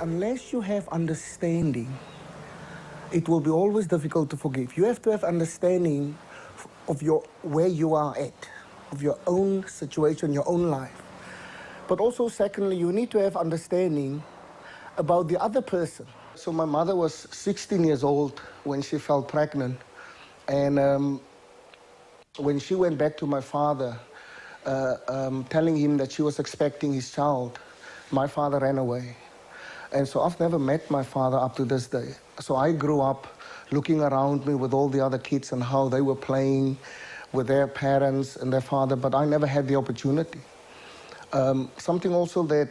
Unless you have understanding, it will be always difficult to forgive. You have to have understanding of where you are at, of your own situation, your own life. But also, secondly, you need to have understanding about the other person. So my mother was 16 years old when she fell pregnant. And when she went back to my father, telling him that she was expecting his child, my father ran away. And so I've never met my father up to this day. So I grew up looking around me with all the other kids and how they were playing with their parents and their father, but I never had the opportunity. Something also that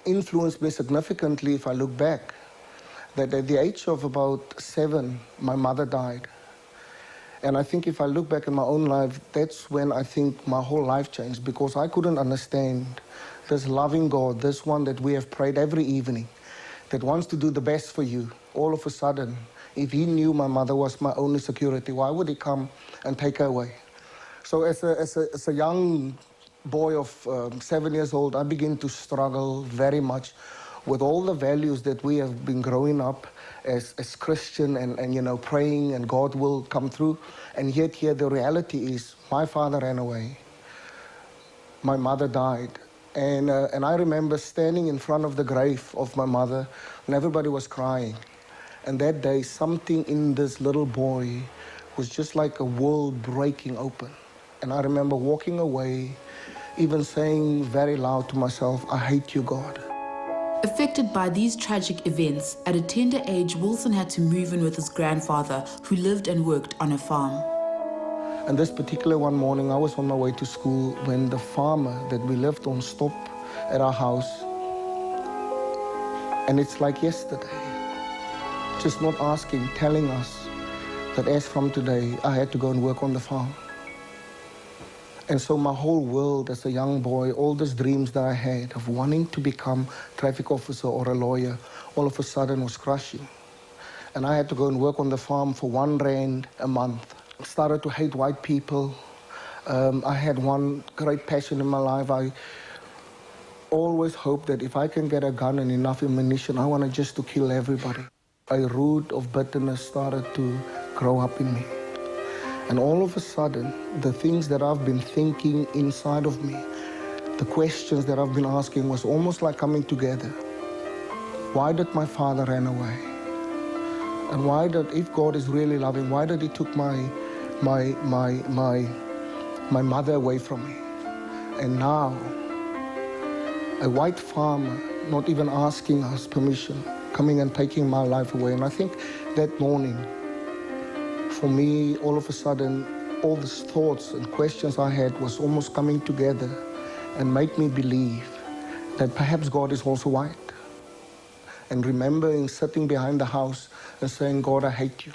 influenced me significantly, if I look back, that at the age of about 7, my mother died. And I think if I look back in my own life, that's when I think my whole life changed, because I couldn't understand this loving God, this one that we have prayed every evening, that wants to do the best for you. All of a sudden, if he knew my mother was my only security, why would he come and take her away? So as a young boy of 7 years old, I began to struggle very much with all the values that we have been growing up as Christian and you know, praying and God will come through. And yet here the reality is my father ran away. My mother died. And I remember standing in front of the grave of my mother and everybody was crying. And that day, something in this little boy was just like a world breaking open. And I remember walking away, even saying very loud to myself, I hate you, God. Affected by these tragic events, at a tender age, Wilson had to move in with his grandfather, who lived and worked on a farm. And this particular one morning, I was on my way to school when the farmer that we lived on stopped at our house. And it's like yesterday, just not asking, telling us that as from today, I had to go and work on the farm. And so my whole world as a young boy, all these dreams that I had of wanting to become a traffic officer or a lawyer, all of a sudden was crushing. And I had to go and work on the farm for R1 a month. I started to hate white people. I had one great passion in my life. I always hoped that if I can get a gun and enough ammunition, I wanted just to kill everybody. A root of bitterness started to grow up in me. And all of a sudden, the things that I've been thinking inside of me, the questions that I've been asking was almost like coming together. Why did my father run away? And why did, if God is really loving, why did he took my mother away from me? And now, a white farmer, not even asking us permission, coming and taking my life away. And I think that morning, for me, all of a sudden, all these thoughts and questions I had was almost coming together and made me believe that perhaps God is also white. And remembering sitting behind the house and saying, God, I hate you.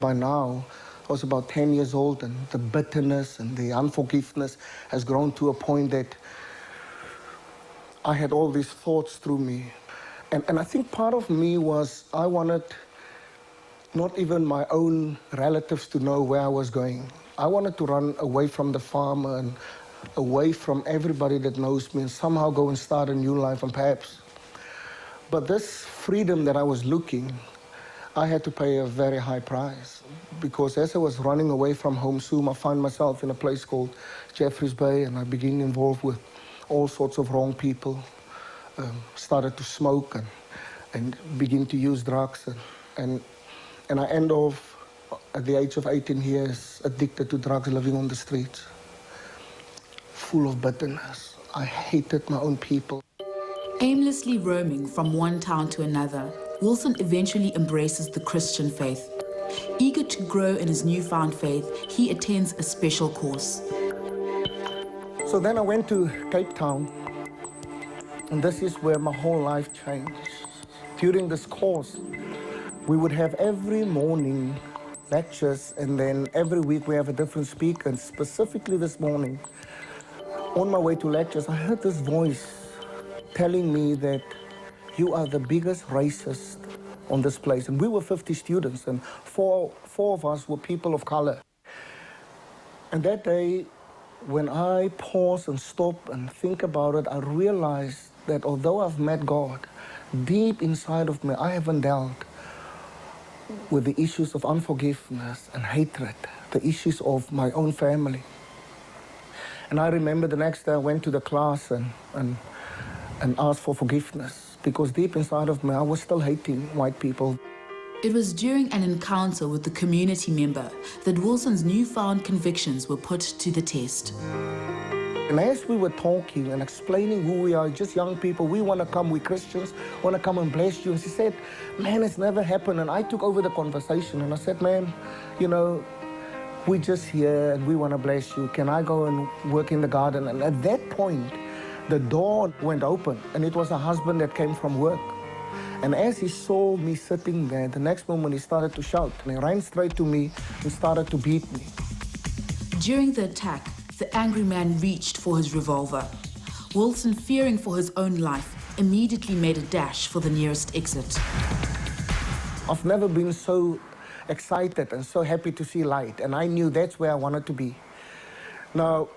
By now, I was about 10 years old, and the bitterness and the unforgiveness has grown to a point that I had all these thoughts through me. And I think part of me was I wanted not even my own relatives to know where I was going. I wanted to run away from the farm and away from everybody that knows me and somehow go and start a new life, and perhaps. But this freedom that I was looking, I had to pay a very high price, because as I was running away from home soon, I found myself in a place called Jeffreys Bay, and I began involved with all sorts of wrong people, started to smoke and begin to use drugs, and I end off at the age of 18 years addicted to drugs, living on the streets, full of bitterness. I hated my own people. Aimlessly roaming from one town to another, Wilson eventually embraces the Christian faith. Eager to grow in his newfound faith, he attends a special course. So then I went to Cape Town, and this is where my whole life changed. During this course, we would have every morning lectures, and then every week we have a different speaker. And specifically this morning, on my way to lectures, I heard this voice telling me that you are the biggest racist on this place. And we were 50 students, and four of us were people of color. And that day, when I pause and stop and think about it, I realized that although I've met God, deep inside of me, I haven't dealt with the issues of unforgiveness and hatred, the issues of my own family. And I remember the next day I went to the class and asked for forgiveness, because deep inside of me, I was still hating white people. It was during an encounter with the community member that Wilson's newfound convictions were put to the test. And as we were talking and explaining who we are, just young people, we want to come, we Christians, want to come and bless you. And she said, man, it's never happened. And I took over the conversation and I said, man, you know, we're just here and we want to bless you. Can I go and work in the garden? And at that point, the door went open and it was a husband that came from work. And as he saw me sitting there, the next moment he started to shout and he ran straight to me and started to beat me. During the attack, the angry man reached for his revolver. Wilson, fearing for his own life, immediately made a dash for the nearest exit. I've never been so excited and so happy to see light, and I knew that's where I wanted to be. Now,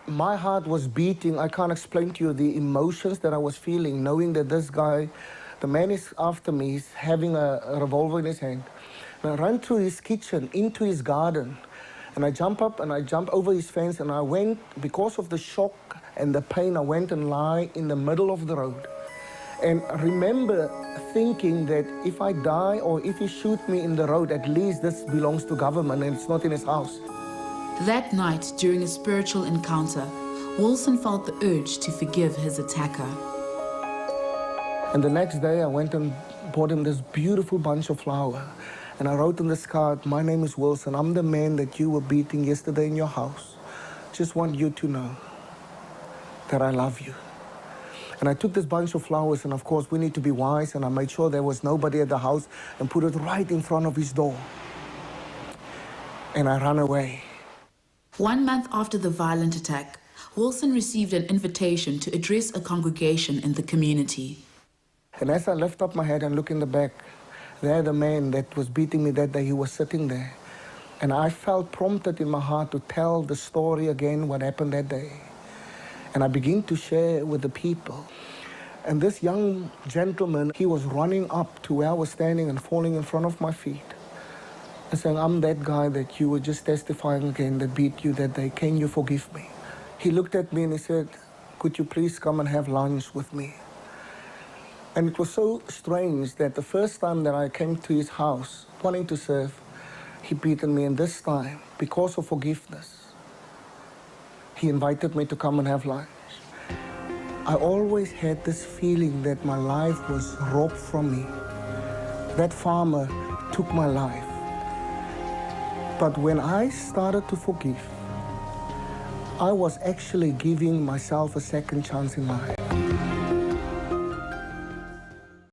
my heart was beating. I can't explain to you the emotions that I was feeling, knowing that this guy, the man is after me, he's having a revolver in his hand. And I ran through his kitchen, into his garden, and I jump up and I jump over his fence, and I went, because of the shock and the pain, I went and lie in the middle of the road. And I remember thinking that if I die or if he shoot me in the road, at least this belongs to government and it's not in his house. That night, during a spiritual encounter, Wilson felt the urge to forgive his attacker. And the next day, I went and bought him this beautiful bunch of flowers. And I wrote on this card, my name is Wilson. I'm the man that you were beating yesterday in your house. Just want you to know that I love you. And I took this bunch of flowers, and of course, we need to be wise, and I made sure there was nobody at the house and put it right in front of his door. And I ran away. 1 month after the violent attack, Wilson received an invitation to address a congregation in the community. And as I lift up my head and look in the back, there the man that was beating me that day, he was sitting there. And I felt prompted in my heart to tell the story again, what happened that day. And I began to share with the people. And this young gentleman, he was running up to where I was standing and falling in front of my feet and saying, I'm that guy that you were just testifying again that beat you that day. Can you forgive me? He looked at me and he said, could you please come and have lunch with me? And it was so strange that the first time that I came to his house wanting to serve, he beaten me. And this time, because of forgiveness, he invited me to come and have lunch. I always had this feeling that my life was robbed from me. That farmer took my life. But when I started to forgive, I was actually giving myself a second chance in life.